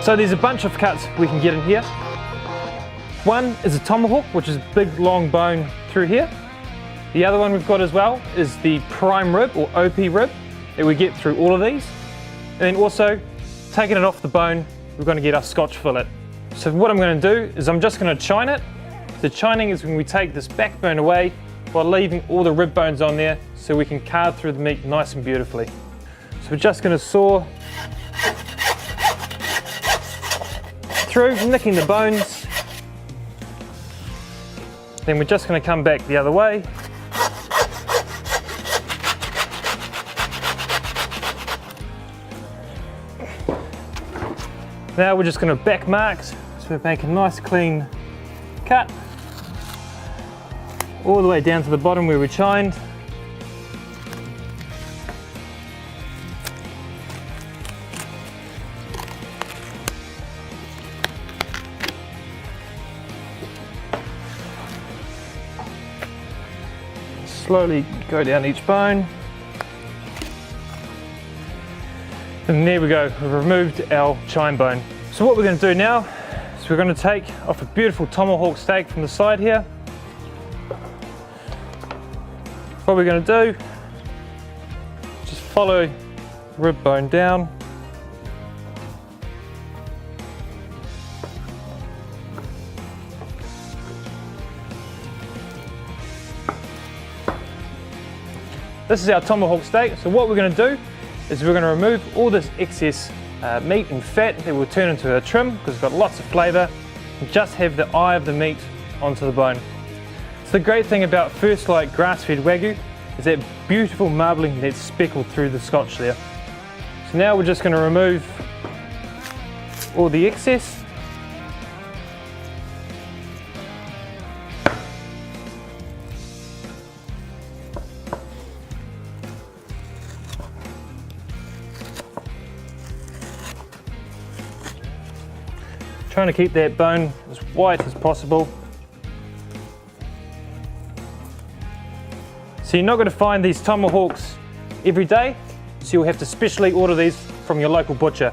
So there's a bunch of cuts we can get in here. One is a tomahawk, which is a big long bone through here. The other one we've got as well is the prime rib or OP rib that we get through all of these. And then also, taking it off the bone, we're going to get our Scotch fillet. So what I'm going to do is I'm just going to chine it. The chining is when we take this backbone away while leaving all the rib bones on there so we can carve through the meat nice and beautifully. So we're just going to saw through, nicking the bones. Then we're just going to come back the other way. Now we're just going to back marks, so we make a nice clean cut all the way down to the bottom where we chined. Slowly go down each bone. And there we go, we've removed our chine bone. So what we're going to do now is we're going to take off a beautiful tomahawk steak from the side here. What we're going to do, just follow rib bone down. This is our tomahawk steak. So what we're going to do is we're going to remove all this excess meat and fat that will turn into a trim because it's got lots of flavour, and just have the eye of the meat onto the bone. So the great thing about FirstLight grass-fed Wagyu is that beautiful marbling that's speckled through the Scotch there. So now we're just going to remove all the excess. Trying to keep that bone as white as possible. So you're not going to find these tomahawks every day, so you'll have to specially order these from your local butcher.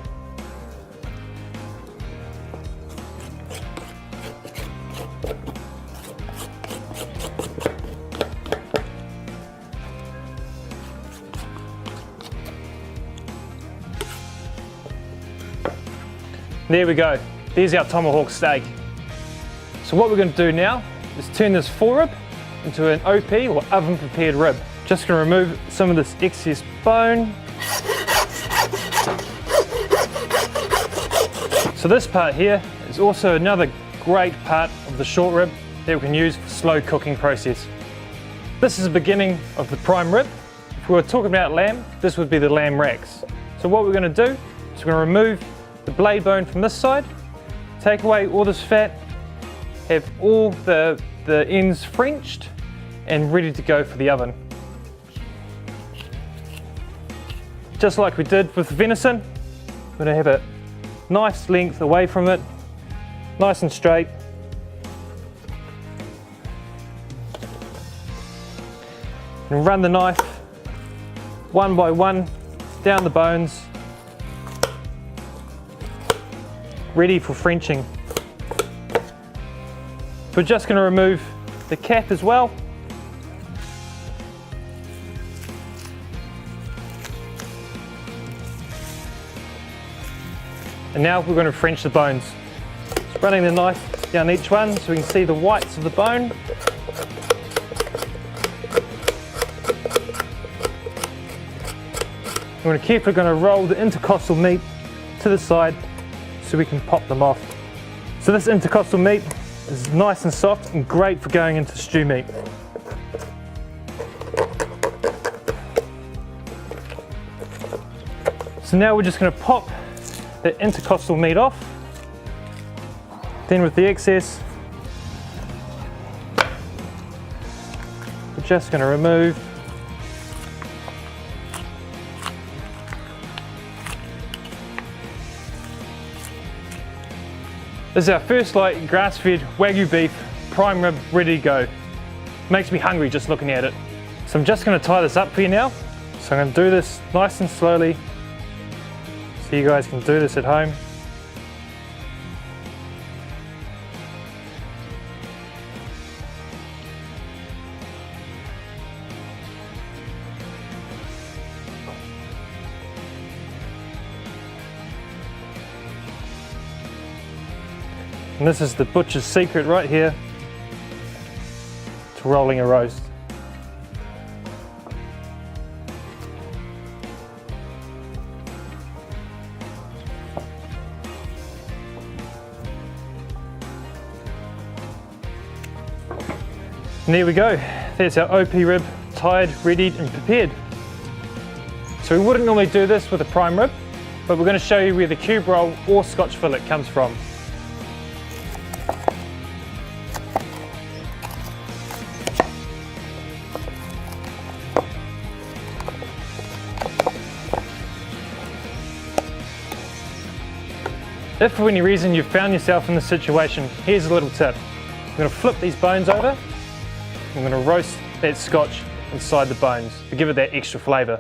There we go. There's our tomahawk steak. So what we're going to do now is turn this forerib into an OP or oven prepared rib. Just going to remove some of this excess bone. So this part here is also another great part of the short rib that we can use for slow cooking process. This is the beginning of the prime rib. If we were talking about lamb, this would be the lamb racks. So what we're going to do is we're going to remove the blade bone from this side, take away all this fat, have all the ends Frenched and ready to go for the oven. Just like we did with the venison, we're going to have a nice length away from it, nice and straight. And run the knife one by one down the bones, ready for Frenching. We're just going to remove the cap as well. And now we're going to French the bones. Just running the knife down each one so we can see the whites of the bone. We're carefully going to roll the intercostal meat to the side so we can pop them off. So this intercostal meat is nice and soft and great for going into stew meat. So now we're just going to pop the intercostal meat off. Then with the excess, we're just going to remove This is our FirstLight grass-fed Wagyu beef prime rib ready to go. Makes me hungry just looking at it. So I'm just going to tie this up for you now. So I'm going to do this nice and slowly so you guys can do this at home. And this is the butcher's secret right here to rolling a roast. And there we go, there's our OP rib tied, readied and prepared. So we wouldn't normally do this with a prime rib, but we're going to show you where the cube roll or Scotch fillet comes from. If for any reason you've found yourself in this situation, here's a little tip. I'm going to flip these bones over. I'm going to roast that Scotch inside the bones to give it that extra flavour.